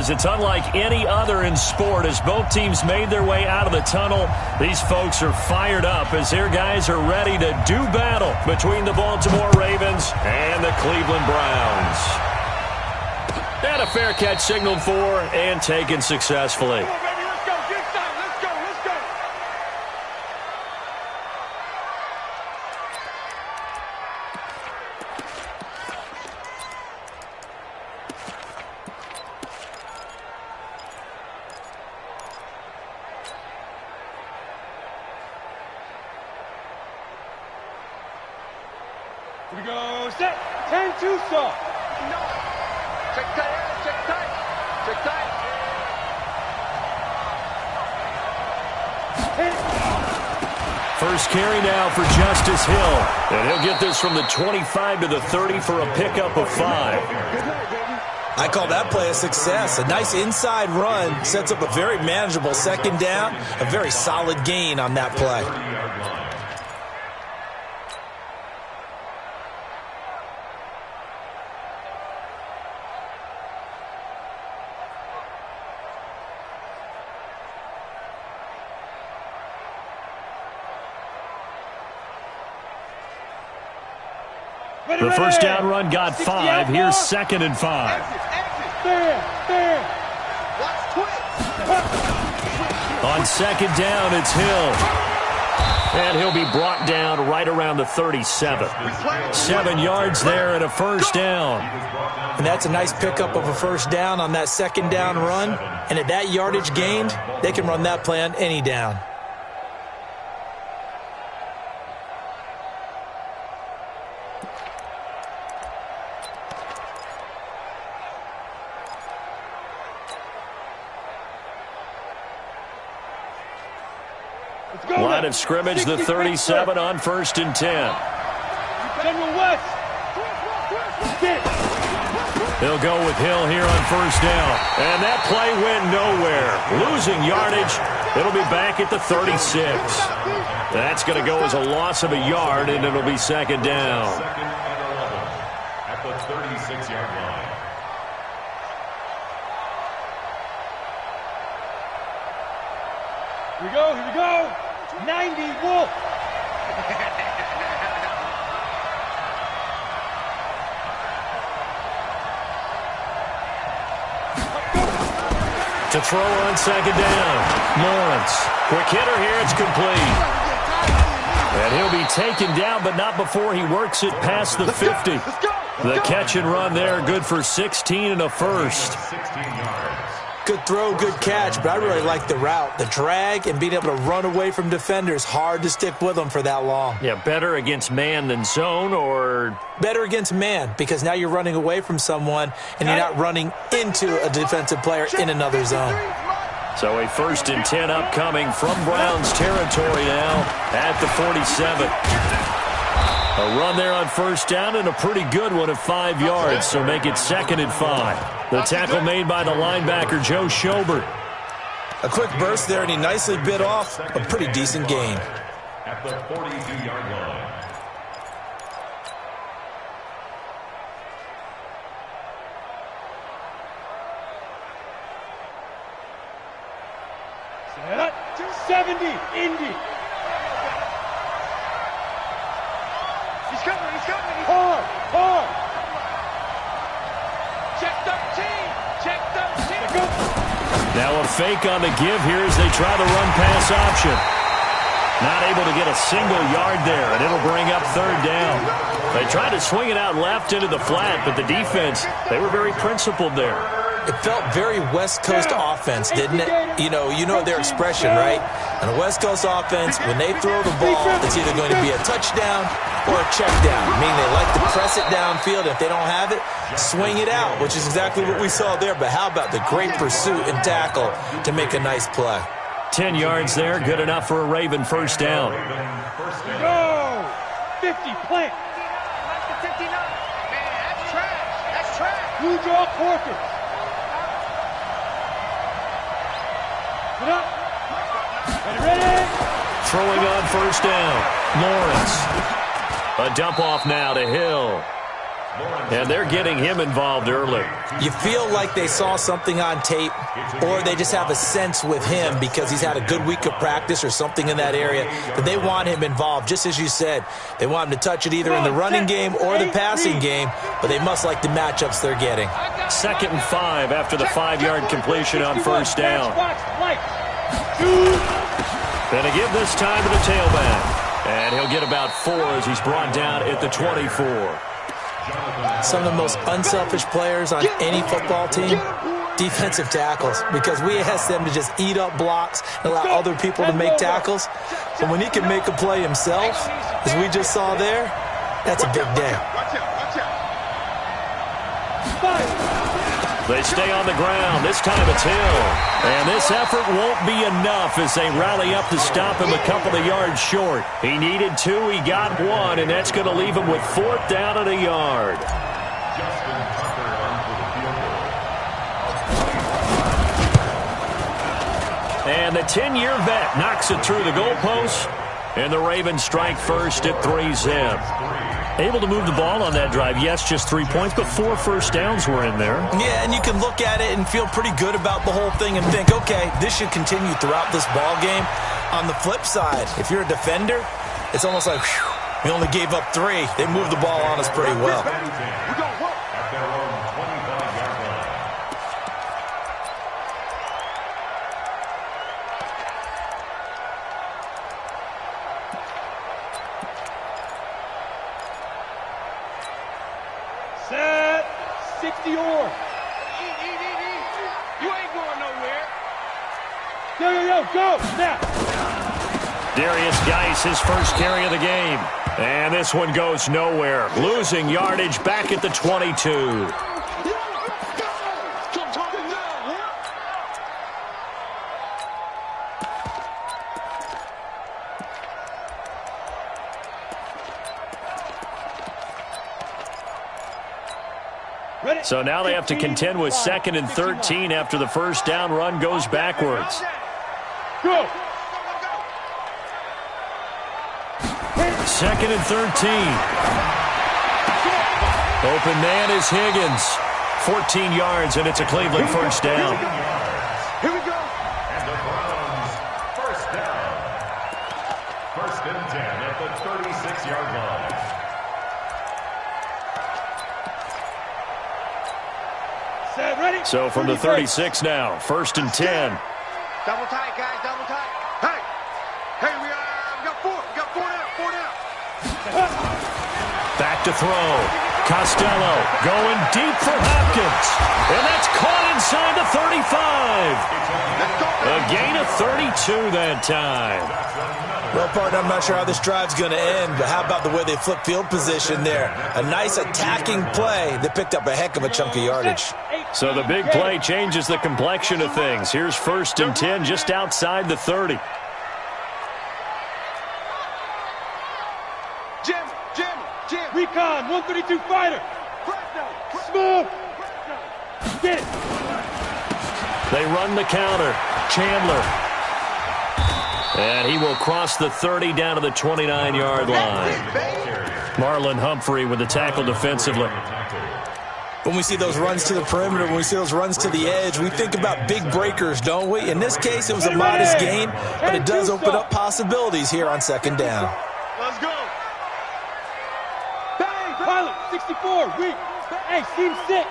because it's unlike any other in sport. As both teams made their way out of the tunnel, these folks are fired up as their guys are ready to do battle between the Baltimore Ravens and the Cleveland Browns. And a fair catch signaled for and taken successfully. Here we go, set, 10-2 stop. No. Check tight, check tight, check tight. First carry now for Justice Hill. And he'll get this from the 25 to the 30 for a pickup of 5. I call that play a success. A nice inside run sets up a very manageable second down. A very solid gain on that play. The first down run got 5. Here's 2nd and 5. On 2nd down, it's Hill. And he'll be brought down right around the 37. 7 yards there and a first down. And that's a nice pickup of a first down on that 2nd down run. And at that yardage gained, they can run that play on any down. Line of scrimmage, the 37 on 1st and 10. General West. They'll go with Hill here on 1st down. And that play went nowhere. Losing yardage. It'll be back at the 36. That's going to go as a loss of a yard, and it'll be 2nd down. At the 36-yard line. Here we go, here we go. 90 Wolf. To throw on 2nd down. Lawrence. Quick hitter here. It's complete. And he'll be taken down, but not before he works it past the 50. The catch and run there, good for 16 and a first. 16 yards. Good throw, good catch, but I really like the route. The drag and being able to run away from defenders. Hard to stick with them for that long. Yeah, better against man than zone, or? Better against man, because now you're running away from someone and you're not running into a defensive player in another zone. So a 1st and 10 upcoming from Browns territory now at the 47. A run there on 1st down and a pretty good one of 5 yards, so make it 2nd and 5. The tackle made by the linebacker, Joe Schobert. A quick burst there, and he nicely bit off a pretty decent gain. At the 42-yard line. Set, 70, Indy. He's coming, he's coming. Hard, hard. Check 13, check 13. Now a fake on the give here as they try the run-pass option. Not able to get a single yard there, and it'll bring up 3rd down. They tried to swing it out left into the flat, but the defense, they were very principled there. It felt very West Coast offense, didn't it? You know their expression, right? On a West Coast offense, when they throw the ball, it's either going to be a touchdown or a check down, meaning they like to press it downfield. If they don't have it, swing it out, which is exactly what we saw there. But how about the great pursuit and tackle to make a nice play? 10 yards there, good enough for a Raven 1st down. Go! 50, plant. 59. Man, that's trash. That's trash. Blue draw Corkers. Get up. Ready. Throwing on 1st down. Lawrence. A dump off now to Hill. And they're getting him involved early. You feel like they saw something on tape, or they just have a sense with him because he's had a good week of practice or something in that area that they want him involved. Just as you said, they want him to touch it either in the running game or the passing game, but they must like the matchups they're getting. 2nd and 5 after the 5-yard completion on first down. And a give this time to the tailback. And he'll get about 4 as he's brought down at the 24. Some of the most unselfish players on any football team, defensive tackles, because we ask them to just eat up blocks and allow other people to make tackles. But when he can make a play himself, as we just saw there, that's a big day. They stay on the ground. This time it's Hill. And this effort won't be enough as they rally up to stop him a couple of yards short. He needed 2, he got 1, and that's going to leave him with 4th down and a yard. And the 10-year vet knocks it through the goalpost. And the Ravens strike first at 3-zip. Able to move the ball on that drive. Yes, just 3 points, but 4 first downs were in there. Yeah, and you can look at it and feel pretty good about the whole thing and think, okay, this should continue throughout this ball game. On the flip side, if you're a defender, it's almost like, whew, we only gave up 3. They moved the ball on us pretty well. Set 60 or. You ain't going nowhere. Go. Snap. Darius Geis, his first carry of the game. And this one goes nowhere. Losing yardage back at the 22. So now they have to contend with 2nd and 13 after the first down run goes backwards. Go. 2nd and 13. Open man is Higgins. 14 yards, and it's a Cleveland first down. Here we go. And the Browns, first down. 1st and 10 at the 36-yard line. Set, ready. So from the 36 now, 1st and 10. Double tight, guys. Double tight. Hey, we got 4. We got 4 down. Back to throw. Costello going deep for Hopkins. And that's caught inside the 35. A gain of 32 that time. Well, partner, I'm not sure how this drive's going to end, but how about the way they flip field position there? A nice attacking play that picked up a heck of a chunk of yardage. So the big play changes the complexion of things. Here's 1st and 10 just outside the 30. Jim. Recon, 132 fighter. Smooth. Get it. They run the counter. Chandler. And he will cross the 30 down to the 29-yard line. Marlon Humphrey with the tackle defensively. When we see those runs to the perimeter, when we see those runs to the edge, we think about big breakers, don't we? In this case, it was a modest gain, but it does open up possibilities here on 2nd down. Let's go. Bang, pilot, 64, weak. Hey, seam 6.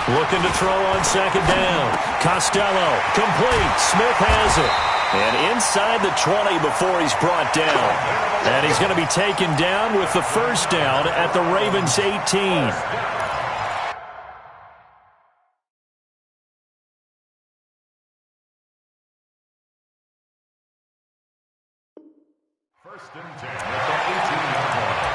Looking to throw on 2nd down. Costello, complete. Smith has it. And inside the 20 before he's brought down. And he's going to be taken down with the first down at the Ravens 18. First and 10 at the 18-yard line.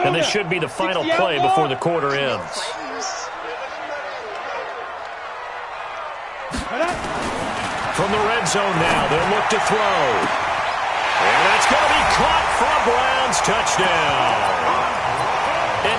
And this should be the final play before the quarter ends. From the red zone now, they'll look to throw. And that's going to be caught for a Browns touchdown. An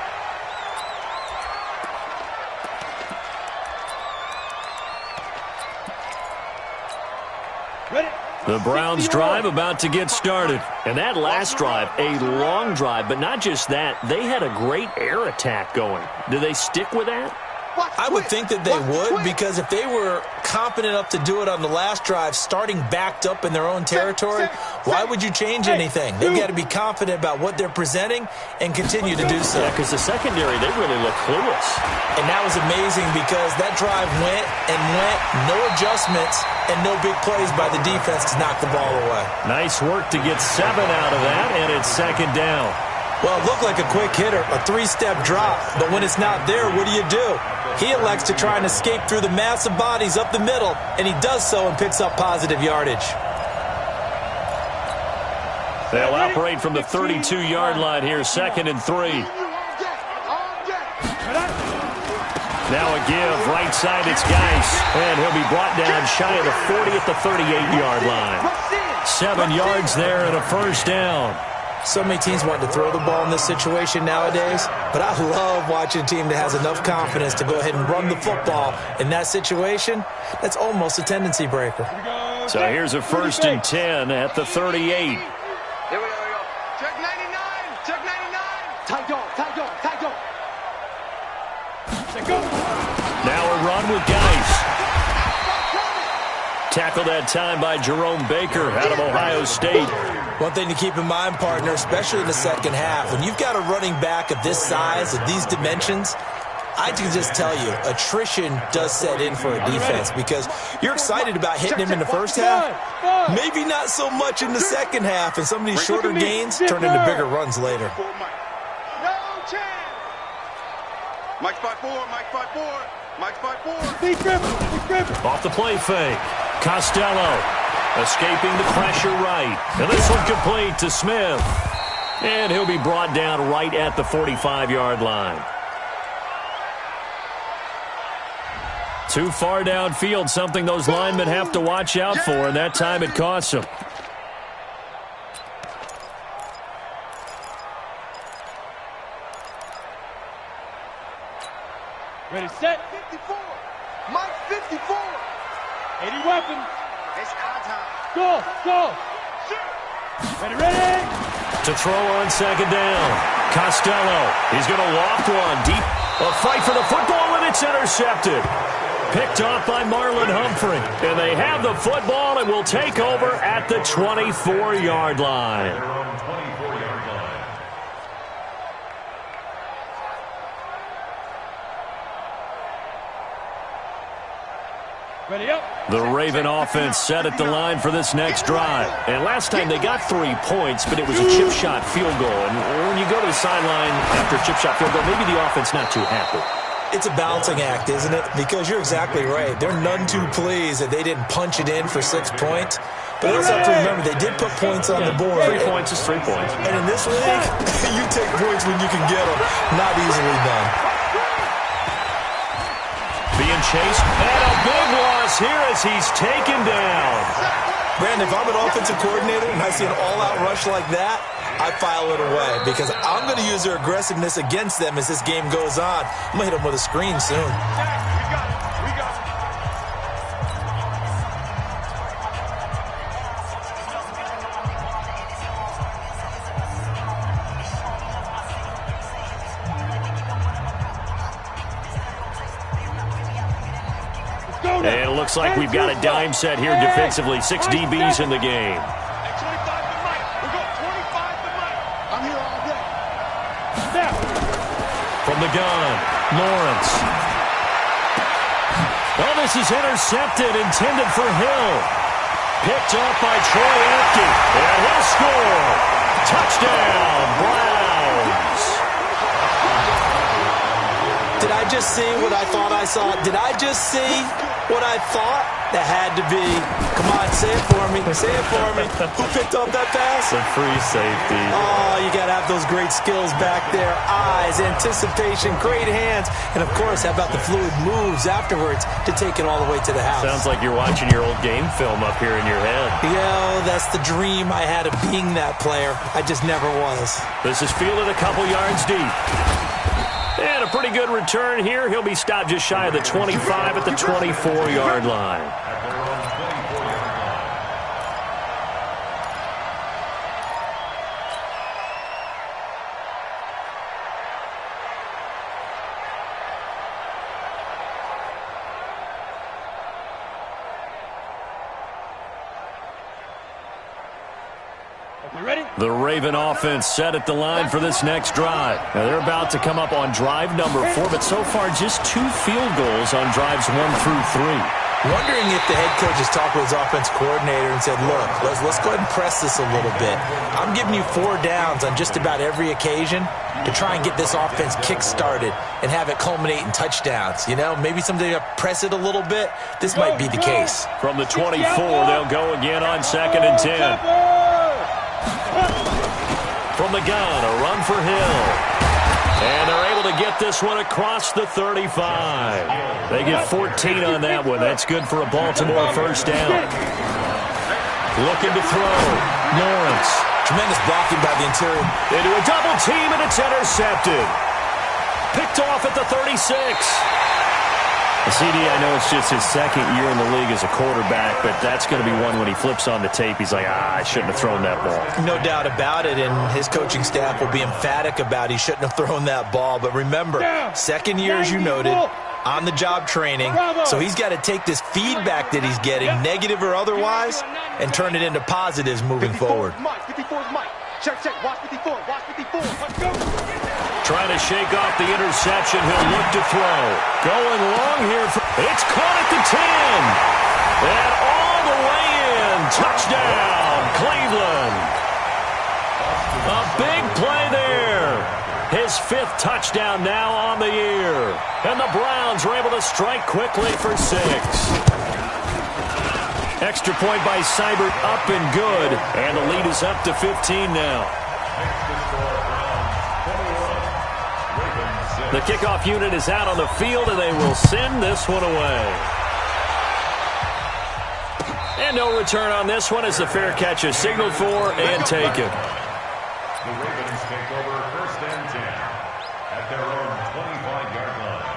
The Browns drive about to get started. And that last drive, a long drive, but not just that, they had a great air attack going. Do they stick with that? I would think that they would, because if they were competent enough to do it on the last drive, starting backed up in their own territory, why would you change anything? They've got to be confident about what they're presenting and continue to do so. Yeah, because the secondary, they really look clueless. And that was amazing because that drive went and went, no adjustments, and no big plays by the defense to knock the ball away. Nice work to get 7 out of that, and it's second down. Well, it looked like a quick hitter, a 3-step drop, but when it's not there, what do? He elects to try and escape through the massive bodies up the middle, and he does so and picks up positive yardage. They'll operate from the 32-yard line here, 2nd and 3. Now a give, right side, it's Geis, and he'll be brought down shy of the 40 at the 38-yard line. 7 yards there and a first down. So many teams want to throw the ball in this situation nowadays, but I love watching a team that has enough confidence to go ahead and run the football in that situation. That's almost a tendency breaker. So here's a 1st and 10 at the 38. Here we go. Check 99. Check 99. Tight dog. Tight dog. Tight dog. Check go. Now a run with Geis. Tackled that time by Jerome Baker out of Ohio State. One thing to keep in mind, partner, especially in the second half, when you've got a running back of this size, of these dimensions, I can just tell you, attrition does set in for a defense because you're excited about hitting him in the first half, maybe not so much in the second half, and some of these shorter gains turn into bigger runs later. No chance. Mike 5-4. Mike 5-4. Mike 5-4. Big grip. Off the play fake. Costello escaping the pressure right. And this one complete to Smith. And he'll be brought down right at the 45-yard line. Too far downfield, something those linemen have to watch out for, and that time it costs them. Ready, set. 54. Mike 54. 80 weapons. It's our time. Go. Ready. To throw on second down. Costello. He's going to loft one deep. A fight for the football, and it's intercepted. Picked off by Marlon Humphrey. And they have the football and will take over at the 24-yard line. Ready up. The Raven offense set at the line for this next drive. And last time they got 3 points, but it was a chip shot field goal. And when you go to the sideline after a chip shot field goal, maybe the offense not too happy. It's a balancing act, isn't it? Because you're exactly right. They're none too pleased that they didn't punch it in for 6 points. But also have to remember, they did put points on the board. 3 points is 3 points. And in this league, you take points when you can get them. Not easily done. Being chased, and a big loss here as he's taken down. Brandon, if I'm an offensive coordinator and I see an all-out rush like that, I file it away because I'm going to use their aggressiveness against them as this game goes on. I'm going to hit them with a screen soon. We got it. And it looks like we've got a dime set here defensively. 6 DBs in the game. 25 to Mike. We go 25 to Mike. I'm here all day. Snap. From the gun, Lawrence. Oh, this is intercepted, intended for Hill. Picked up by Troy Apke. And he'll score. Touchdown, Browns. Did I just see what I thought I saw? Did I just see what I thought? That had to be. Come on, say it for me. Say it for me. Who picked up that pass? The free safety. Oh, you got to have those great skills back there. Eyes, anticipation, great hands. And, of course, how about the fluid moves afterwards to take it all the way to the house? Sounds like you're watching your old game film up here in your head. Yo, that's the dream I had of being that player. I just never was. This is fielded a couple yards deep. And a pretty good return here. He'll be stopped just shy of the 25 at the 24-yard line. The Raven offense set at the line for this next drive. Now they're about to come up on drive number 4, but so far just 2 field goals on drives 1 through 3. Wondering if the head coach has talked with his offense coordinator and said, look, let's go ahead and press this a little bit. I'm giving you 4 downs on just about every occasion to try and get this offense kick-started and have it culminate in touchdowns. You know, maybe someday press it a little bit. This might be the case. From the 24, they'll go again on 2nd and 10. From the gun, a run for Hill. And they're able to get this one across the 35. They get 14 on that one. That's good for a Baltimore first down. Looking to throw. Lawrence. Tremendous blocking by the interior. Into a double team, and it's intercepted. Picked off at the 36. CD, I know it's just his 2nd year in the league as a quarterback, but that's going to be one when he flips on the tape. He's like, I shouldn't have thrown that ball. No doubt about it, and his coaching staff will be emphatic about he shouldn't have thrown that ball. But remember, 2nd year, as you noted, on-the-job training, so he's got to take this feedback that he's getting, negative or otherwise, and turn it into positives moving forward. Check, watch 54, watch 54. Let's go. Trying to shake off the interception. He'll look to throw. Going long here. It's caught at the 10. And all the way in. Touchdown, Cleveland. A big play there. His 5th touchdown now on the year. And the Browns are able to strike quickly for 6. Extra point by Seibert, up and good. And the lead is up to 15 now. The kickoff unit is out on the field, and they will send this one away. And no return on this one as the fair catch is signaled for and taken. The Ravens take over 1st and 10 at their own 25-yard line.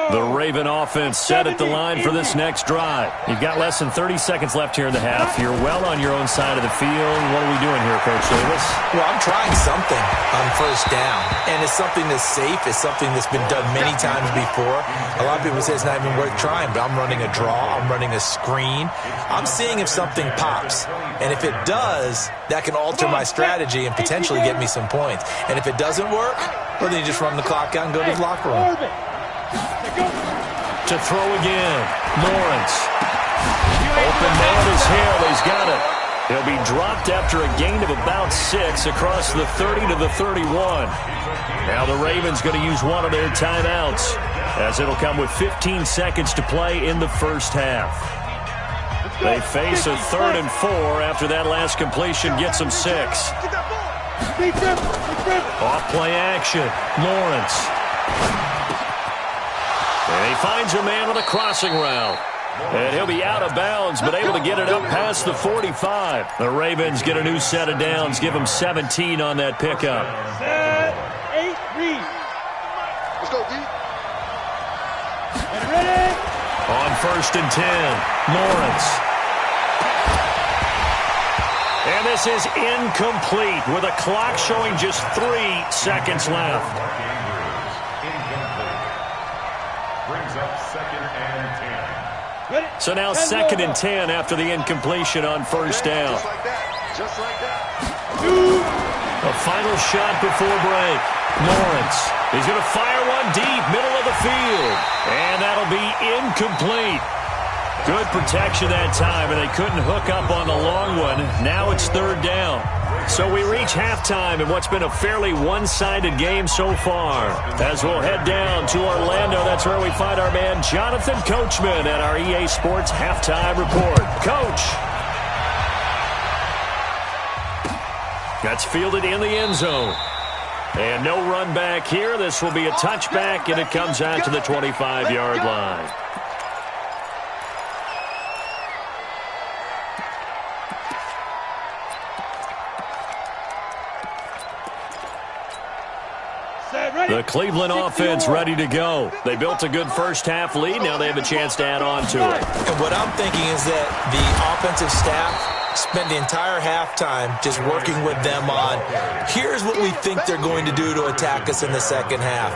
The Raven offense set at the line for this next drive. You've got less than 30 seconds left here in the half. You're well on your own side of the field. What are we doing here, Coach Davis? Well, I'm trying something on 1st down, and it's something that's safe. It's something that's been done many times before. A lot of people say it's not even worth trying, but I'm running a draw. I'm running a screen. I'm seeing if something pops, and if it does, that can alter my strategy and potentially get me some points. And if it doesn't work, well, then you just run the clock out and go to the locker room. To throw again. Lawrence. Open man is Hill. He's got it. He'll be dropped after a gain of about 6 across the 30 to the 31. Now the Ravens going to use one of their timeouts as it'll come with 15 seconds to play in the first half. They face a 3rd and 4 after that last completion gets them 6. Off play action. Lawrence. And he finds a man with a crossing route. And he'll be out of bounds, but able to get it up past the 45. The Ravens get a new set of downs, give them 17 on that pickup. 8, read. Let's go, D. And ready. On 1st and 10, Lawrence. And this is incomplete with a clock showing just 3 seconds left. Brings up 2nd and 10. So now 2nd and 10 after the incompletion on 1st down. Just like that. Just like that. A final shot before break. Lawrence. He's going to fire one deep, middle of the field. And that'll be incomplete. Good protection that time, and they couldn't hook up on the long one. Now it's 3rd down. So we reach halftime in what's been a fairly one-sided game so far. As we'll head down to Orlando, that's where we find our man Jonathan Coachman at our EA Sports Halftime Report. Coach. That's fielded in the end zone. And no run back here. This will be a touchback, and it comes out to the 25-yard line. The Cleveland offense ready to go. They built a good first half lead. Now they have a chance to add on to it. And what I'm thinking is that the offensive staff Spent the entire halftime just working with them on, here's what we think they're going to do to attack us in the second half.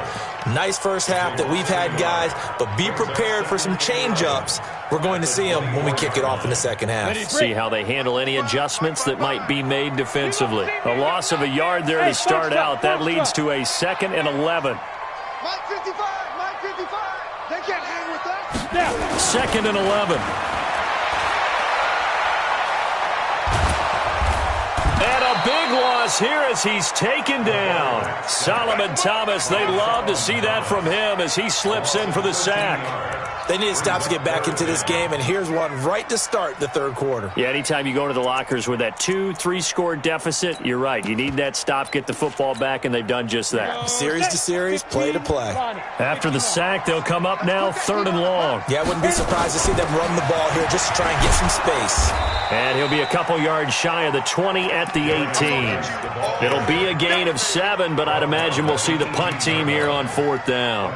Nice first half that we've had, guys, but be prepared for some change-ups. We're going to see them when we kick it off in the second half. See how they handle any adjustments that might be made defensively. A loss of a yard there to start out. That leads to a 2nd and 11. Mike 55, Mike 55. They can't hang with us. 2nd and 11. And a big loss here as he's taken down. Solomon Thomas, they love to see that from him as he slips in for the sack. They need to stop to get back into this game, and here's one right to start the third quarter. Yeah, anytime you go to the lockers with that 2-3 score deficit, you're right. You need that stop, get the football back, and they've done just that. Series to series, play to play. After the sack, they'll come up now 3rd and long. Yeah, I wouldn't be surprised to see them run the ball here just to try and get some space. And he'll be a couple yards shy of the 20 at the 18. It'll be a gain of 7, but I'd imagine we'll see the punt team here on 4th down.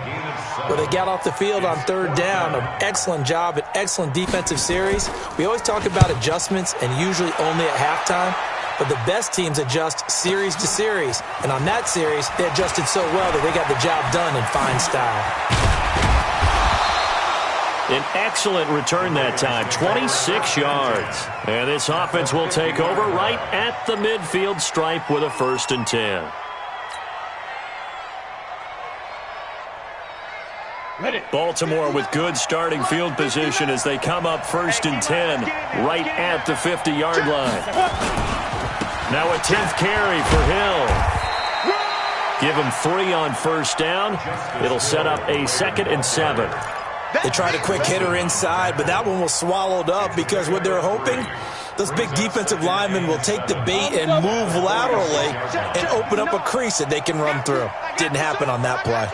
Well, they got off the field on 3rd down. An excellent job, an excellent defensive series. We always talk about adjustments and usually only at halftime, but the best teams adjust series to series. And on that series, they adjusted so well that they got the job done in fine style. An excellent return that time, 26 yards. And this offense will take over right at the midfield stripe with a 1st and 10. Baltimore with good starting field position as they come up 1st and 10 right at the 50-yard line. Now a 10th carry for Hill. Give him 3 on 1st down. It'll set up a 2nd and 7. They tried a quick hitter inside, but that one was swallowed up because what they're hoping, those big defensive linemen will take the bait and move laterally and open up a crease that they can run through. Didn't happen on that play.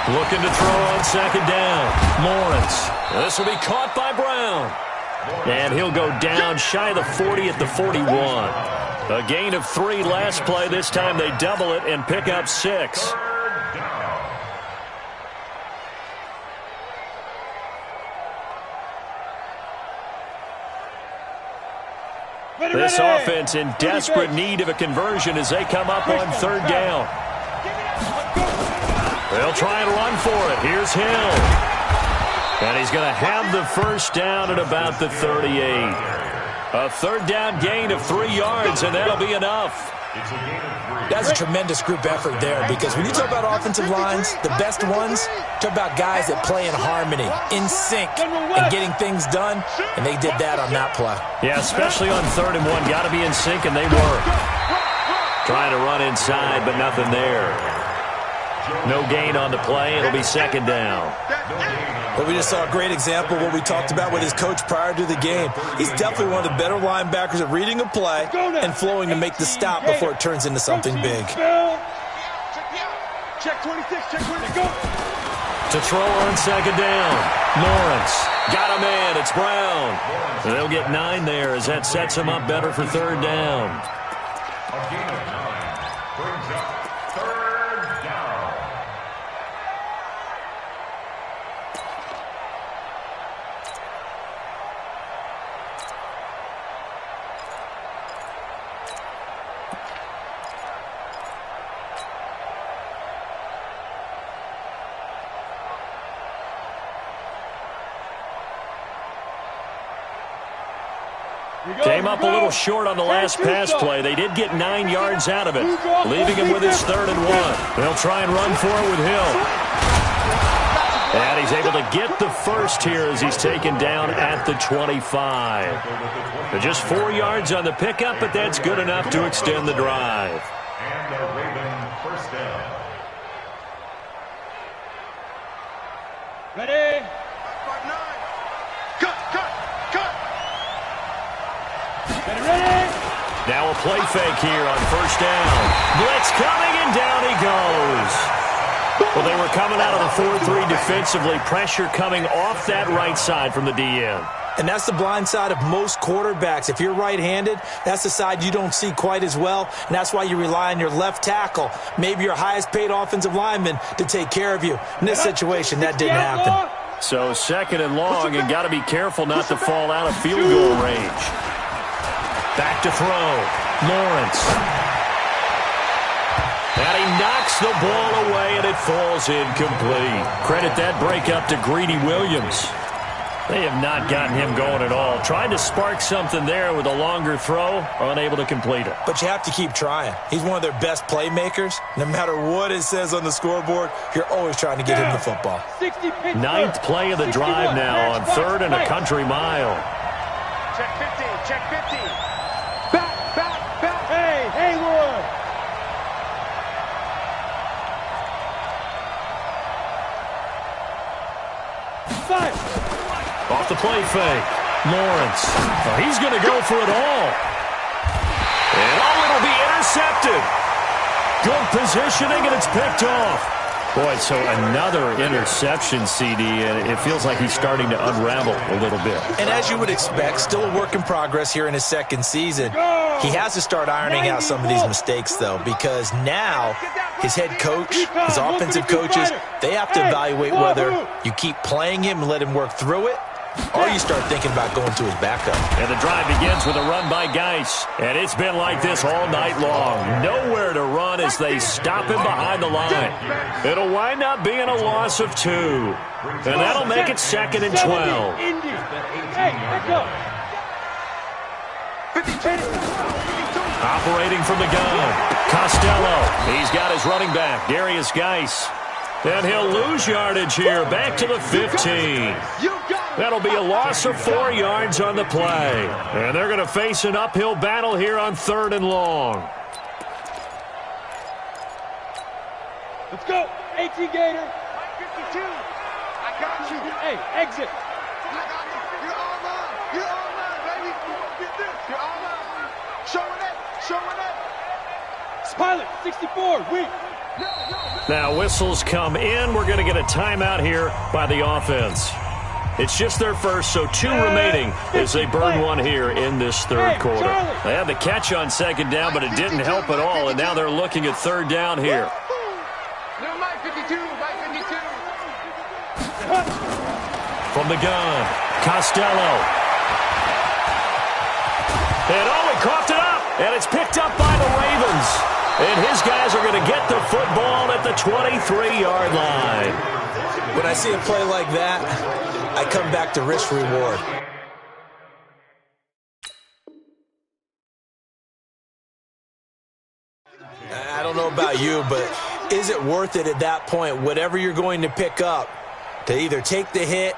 Looking to throw on 2nd down. Lawrence. This will be caught by Brown. And he'll go down shy of the 40 at the 41. A gain of 3 last play. This time they double it and pick up 6. This offense in desperate need of a conversion as they come up on 3rd down. They'll try and run for it. Here's Hill. And he's going to have the 1st down at about the 38. A 3rd down gain of 3 yards, and that'll be enough. That's a tremendous group effort there because when you talk about offensive lines, the best ones, talk about guys that play in harmony, in sync, and getting things done, and they did that on that play. Yeah, especially on 3rd and 1. Got to be in sync, and they were. Trying to run inside, but nothing there. No gain on the play. It'll be 2nd down. But we just saw a great example of what we talked about with his coach prior to the game. He's definitely one of the better linebackers at reading a play and flowing to make the stop before it turns into something big. Check 26, check 26, go. To throw on 2nd down. Lawrence. Got a man. It's Brown. They'll get 9 there as that sets him up better for 3rd down. A gain of 9 brings up 3rd down. Came up a little short on the last pass play. They did get 9 yards out of it, leaving him with his 3rd and 1. They'll try and run for it with Hill. And he's able to get the 1st here as he's taken down at the 25. Just 4 yards on the pickup, but that's good enough to extend the drive. And a Raven 1st down. Ready? Now a play fake here on 1st down. Blitz coming, and down he goes. Well, they were coming out of the 4-3 defensively. Pressure coming off that right side from the DN. And that's the blind side of most quarterbacks. If you're right-handed, that's the side you don't see quite as well, and that's why you rely on your left tackle, maybe your highest-paid offensive lineman, to take care of you. In this situation, that didn't happen. So second and long, and got to be careful not to fall out of field goal range. Back to throw. Lawrence. And he knocks the ball away, and it falls incomplete. Credit that break up to Greedy Williams. They have not gotten him going at all. Tried to spark something there with a longer throw, unable to complete it. But you have to keep trying. He's one of their best playmakers. No matter what it says on the scoreboard, you're always trying to get him the football. 9th play of the drive now on 3rd and a country mile. Check 50, check 50. Back. Hey, Haywood. Off the play fake. Lawrence. Oh, he's going to go for it all. And it'll be intercepted. Good positioning, and it's picked off. Boy, so another interception, CD, and it feels like he's starting to unravel a little bit. And as you would expect, still a work in progress here in his second season. He has to start ironing out some of these mistakes, though, because now his head coach, his offensive coaches, they have to evaluate whether you keep playing him and let him work through it, or you start thinking about going to his backup. And the drive begins with a run by Geis. And it's been like this all night long. Nowhere to run as they stop him behind the line. It'll wind up being a loss of 2. And that'll make it 2nd and 12. Operating from the gun. Costello. He's got his running back, Darius Geis. And he'll lose yardage here, back to the 15. That'll be a loss of 4 yards on the play. And they're going to face an uphill battle here on 3rd and long. Let's go. 18 Gator. 52. I got you. Hey, exit. I got you. You're all mine. You're all mine, baby. Get this. You're all mine. Showing it. Showing it. Pilot, 64. Weak. Now whistles come in. We're going to get a timeout here by the offense. It's just their first, so 2 remaining as they burn one here in this 3rd quarter. They had the catch on 2nd down, but it didn't help at all, and now they're looking at 3rd down here. From the gun, Costello. And he coughed it up, and it's picked up by the Ravens. And his guys are going to get the football at the 23-yard line. When I see a play like that, I come back to risk-reward. I don't know about you, but is it worth it at that point, whatever you're going to pick up, to either take the hit,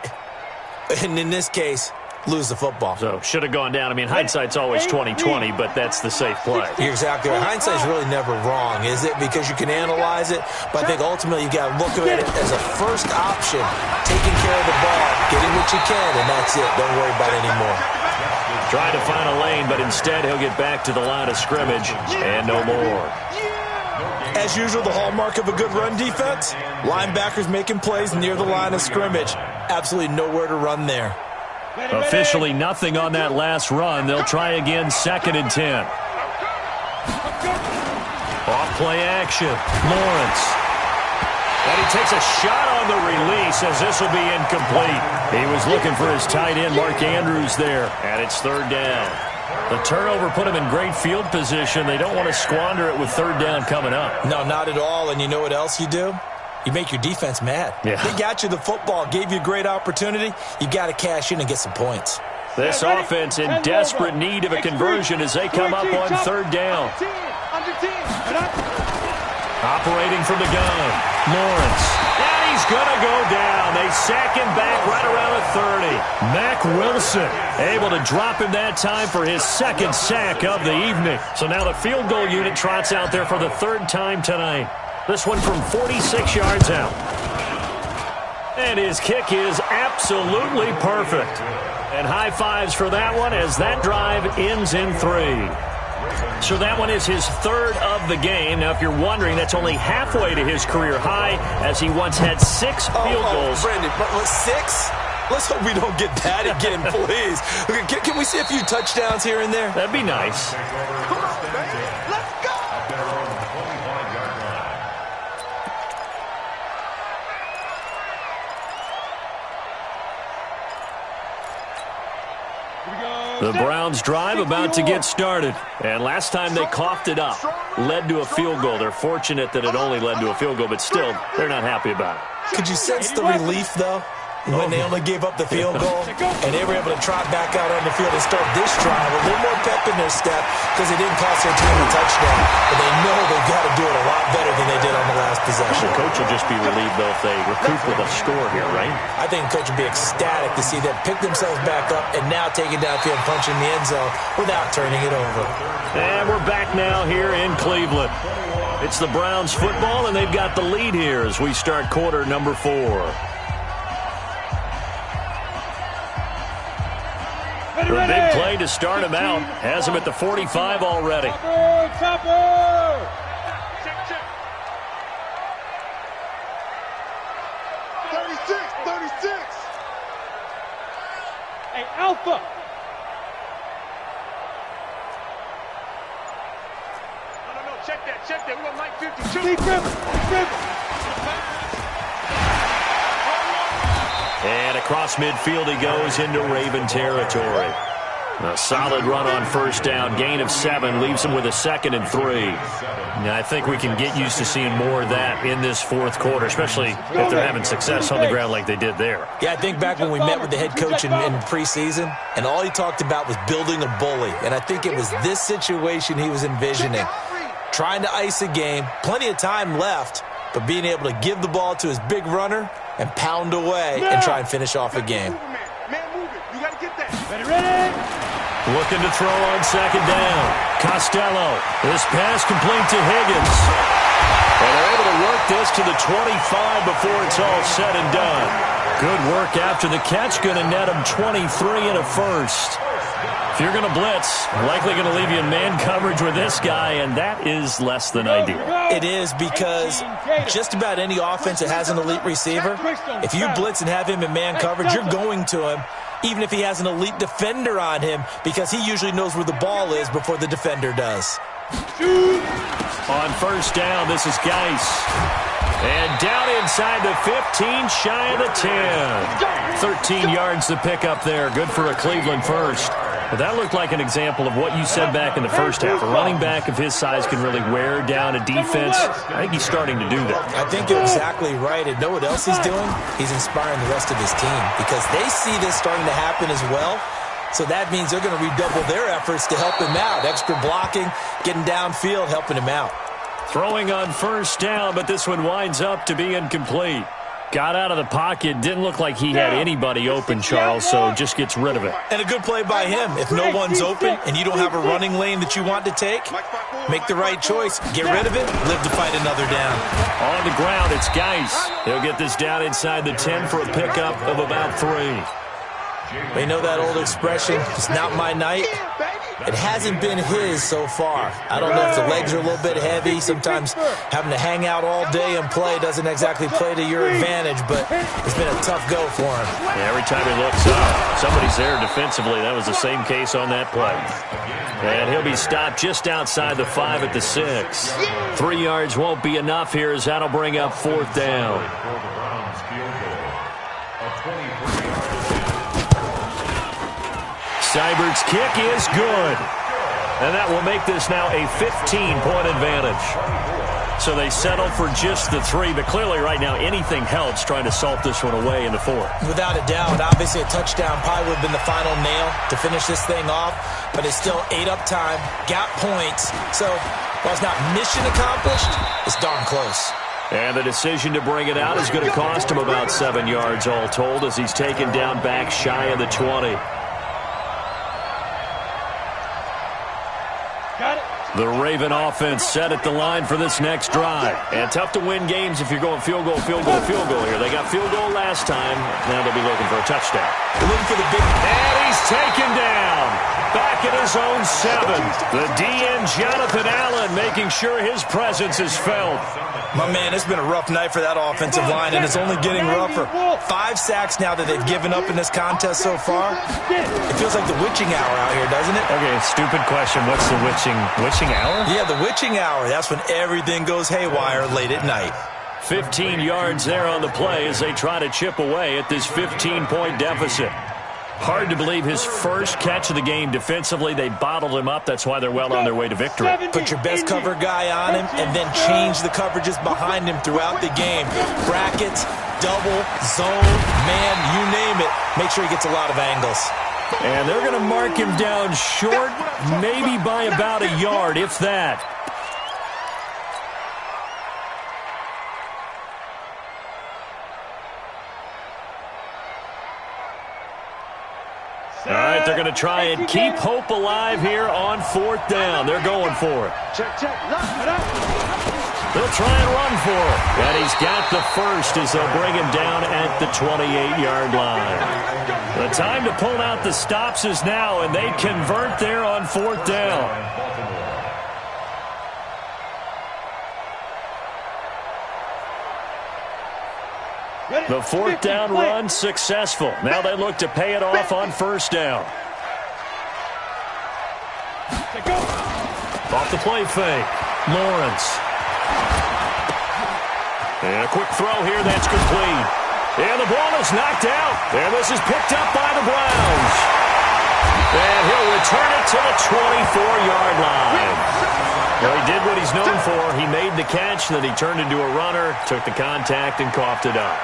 and in this case, lose the football? So, should have gone down. I mean, hindsight's always 20/20, but that's the safe play. You're exactly right. Hindsight's really never wrong, is it? Because you can analyze it, but I think ultimately you got to look at it as a first option, taking care of the ball, getting what you can, and that's it. Don't worry about it anymore. Trying to find a lane, but instead he'll get back to the line of scrimmage, and no more. As usual, the hallmark of a good run defense, linebackers making plays near the line of scrimmage. Absolutely nowhere to run there. Officially nothing on that last run. They'll try again, 2nd and 10. Off play action. Lawrence. And he takes a shot on the release as this will be incomplete. He was looking for his tight end, Mark Andrews, there. And it's 3rd down. The turnover put him in great field position. They don't want to squander it with 3rd down coming up. No, not at all. And you know what else you do? You make your defense mad. Yeah. They got you the football, gave you a great opportunity. You got to cash in and get some points. This offense in desperate need of a conversion as they come up on 3rd down. Operating from the gun, Lawrence. And he's going to go down. They sack him back right around the 30. Mack Wilson able to drop him that time for his 2nd sack of the evening. So now the field goal unit trots out there for the 3rd time tonight. This one from 46 yards out. And his kick is absolutely perfect. And high fives for that one as that drive ends in 3. So that one is his 3rd of the game. Now, if you're wondering, that's only halfway to his career high as he once had 6 field goals. Brandon, but 6? Let's hope we don't get that again, please. Can we see a few touchdowns here and there? That'd be nice. Come on, baby. Let's go. The Browns drive about to get started. And last time they coughed it up, led to a field goal. They're fortunate that it only led to a field goal, but still, they're not happy about it. Could you sense the relief, though, when they only gave up the field goal and they were able to trot back out on the field and start this drive with a little more pep in their step because it didn't cost their team a touchdown. But they know they've got to do it a lot better than they did on the last possession. The coach will just be relieved, though, if they recoup with a score here, right? I think the coach will be ecstatic to see them pick themselves back up and now take it downfield and punch in the end zone without turning it over. And we're back now here in Cleveland. It's the Browns football, and they've got the lead here as we start quarter number 4. The big play to start him out has him at the 45 already. Topper! Check. 36. Hey, Alpha! No, check that. We're on Mike 52. Deep. And across midfield he goes into Raven territory. A solid run on first down. Gain of 7 leaves him with a 2nd and 3. Now, I think we can get used to seeing more of that in this fourth quarter, especially if they're having success on the ground like they did there. Yeah, I think back when we met with the head coach in preseason, and all he talked about was building a bully. And I think it was this situation he was envisioning. Trying to ice a game, plenty of time left, but being able to give the ball to his big runner and pound away and try and finish off a game. Man, move it. You got to get that. Ready? Looking to throw on second down. Costello. This pass complete to Higgins. And they're able to work this to the 25 before it's all said and done. Good work after the catch. Going to net him 23 and a first. If you're going to blitz, likely going to leave you in man coverage with this guy, and that is less than ideal. It is, because just about any offense that has an elite receiver, if you blitz and have him in man coverage, you're going to him, even if he has an elite defender on him, because he usually knows where the ball is before the defender does. On first down, this is Geis. And down inside the 15, shy of the 10. 13 yards to pick up there. Good for a Cleveland first. But that looked like an example of what you said back in the first half. A running back of his size can really wear down a defense. I think he's starting to do that. I think you're exactly right. And know what else he's doing? He's inspiring the rest of his team because they see this starting to happen as well. So that means they're going to redouble their efforts to help him out. Extra blocking, getting downfield, helping him out. Throwing on first down, but this one winds up to be incomplete. Got out of the pocket. Didn't look like he had anybody open, Charles, so just gets rid of it. And a good play by him. If no one's open and you don't have a running lane that you want to take, make the right choice. Get rid of it. Live to fight another down. On the ground, it's Geis. He'll get this down inside the 10 for a pickup of about 3. We know that old expression, it's not my night. It hasn't been his so far. I don't know if the legs are a little bit heavy. Sometimes having to hang out all day and play doesn't exactly play to your advantage, but it's been a tough go for him. Yeah, every time he looks up, somebody's there defensively. That was the same case on that play. And he'll be stopped just outside the 5 at the 6. 3 yards won't be enough here as that'll bring up 4th down. Seibert's kick is good. And that will make this now a 15-point advantage. So they settle for just the 3, but clearly right now anything helps trying to salt this one away in the 4th. Without a doubt, obviously a touchdown probably would have been the final nail to finish this thing off, but it's still 8 up time, got points. So while it's not mission accomplished, it's darn close. And the decision to bring it out is going to cost him about 7 yards all told as he's taken down back shy of the 20. The Raven offense set at the line for this next drive. And tough to win games if you're going field goal here. They got field goal last time. Now they'll be looking for a touchdown. They're looking for the big... And he's taken down. Back at his own 7. The DN, Jonathan Allen, making sure his presence is felt. My man, it's been a rough night for that offensive line, and it's only getting rougher. 5 sacks now that they've given up in this contest so far. It feels like the witching hour out here, doesn't it? Okay, stupid question. What's the witching hour? Yeah, the witching hour. That's when everything goes haywire late at night. 15 yards there on the play as they try to chip away at this 15-point deficit. Hard to believe his first catch of the game defensively. They bottled him up. That's why they're well on their way to victory. Put your best cover guy on him and then change the coverages behind him throughout the game. Brackets, double, zone, man, you name it. Make sure he gets a lot of angles. And they're going to mark him down short, maybe by about a yard, if that. All right, they're going to try and keep hope alive here on 4th down. They're going for it. They'll try and run for it. And he's got the first as they'll bring him down at the 28-yard line. The time to pull out the stops is now, and they convert there on 4th down. The 4th down run successful. Now they look to pay it off on 1st down. Off the play fake. Lawrence. And a quick throw here that's complete. And the ball is knocked out. And this is picked up by the Browns. And he'll return it to the 24-yard line. Well, he did what he's known for. He made the catch, then he turned into a runner, took the contact, and coughed it up.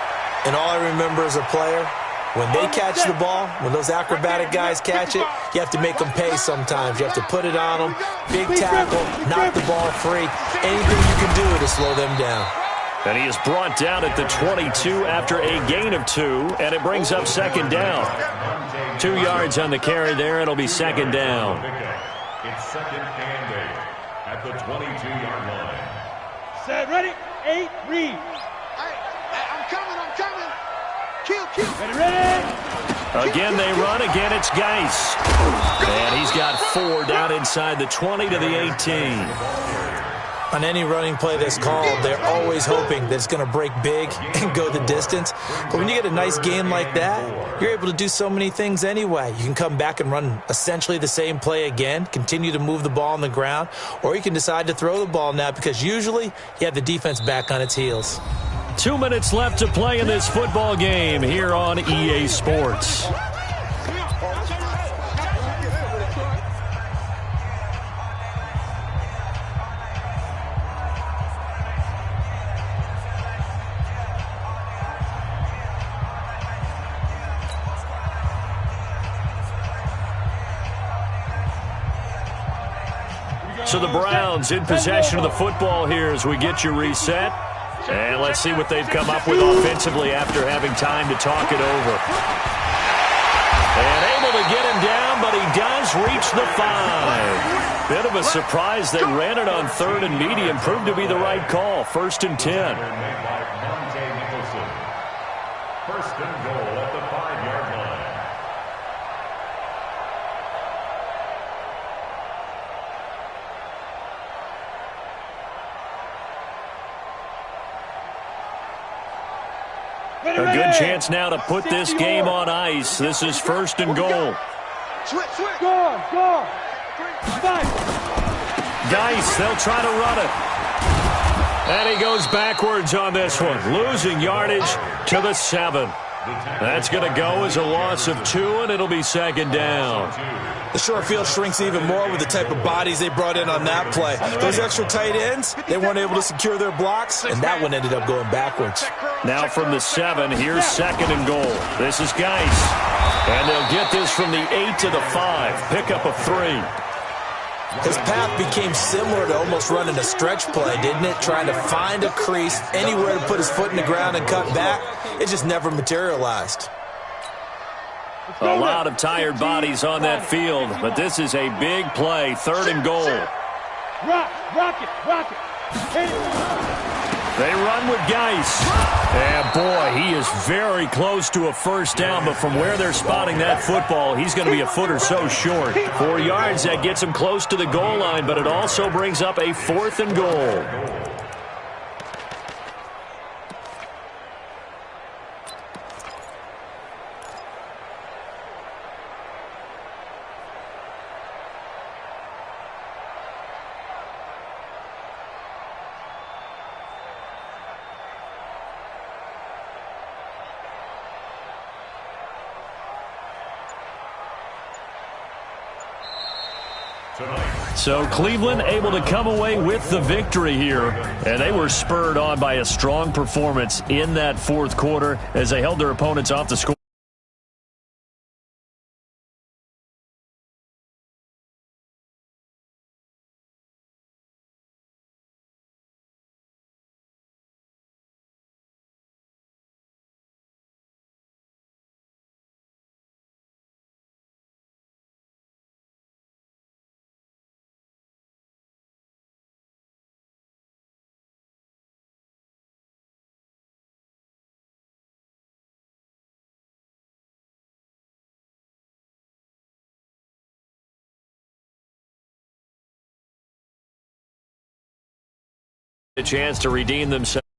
And all I remember as a player, when they catch the ball, when those acrobatic guys catch it, you have to make them pay sometimes. You have to put it on them, big tackle, knock the ball free. Anything you can do to slow them down. And he is brought down at the 22 after a gain of 2, and it brings up 2nd down. 2 yards on the carry there. It'll be 2nd down. It's 2nd and 8 at the 22-yard line. Set, ready, 8, read. I'm coming. Kill. Ready. Again, they run. Again, it's Geis. And he's got 4 down inside the 20 to the 18. On any running play that's called, they're always hoping that it's going to break big and go the distance. But when you get a nice gain like that, you're able to do so many things anyway. You can come back and run essentially the same play again, continue to move the ball on the ground, or you can decide to throw the ball now because usually you have the defense back on its heels. 2 minutes left to play in this football game here on EA Sports. So the Browns in possession of the football here as we get you reset. And let's see what they've come up with offensively after having time to talk it over. And able to get him down, but he does reach the 5. Bit of a surprise. They ran it on 3rd and medium. Proved to be the right call. 1st and 10. 1st and goal at the 5-yard line. A good chance now to put this game on ice. This is 1st and goal. Go. Geis, they'll try to run it. And he goes backwards on this one, losing yardage to the 7. That's going to go as a loss of 2, and it'll be 2nd down. The short field shrinks even more with the type of bodies they brought in on that play. Those extra tight ends, they weren't able to secure their blocks, and that one ended up going backwards. Now from the 7, here's 2nd and goal. This is Geis. And they'll get this from the 8 to the 5. Pickup of 3. His path became similar to almost running a stretch play, didn't it? Trying to find a crease, anywhere to put his foot in the ground and cut back. It just never materialized. A lot of tired bodies on that field, but this is a big play. 3rd and goal. Rock it. Hit it. They run with Geis. And, boy, he is very close to a 1st down, but from where they're spotting that football, he's going to be a foot or so short. 4 yards, that gets him close to the goal line, but it also brings up a 4th and goal. tonight. So Cleveland able to come away with the victory here, and they were spurred on by a strong performance in that fourth quarter as they held their opponents off the score. A chance to redeem themselves.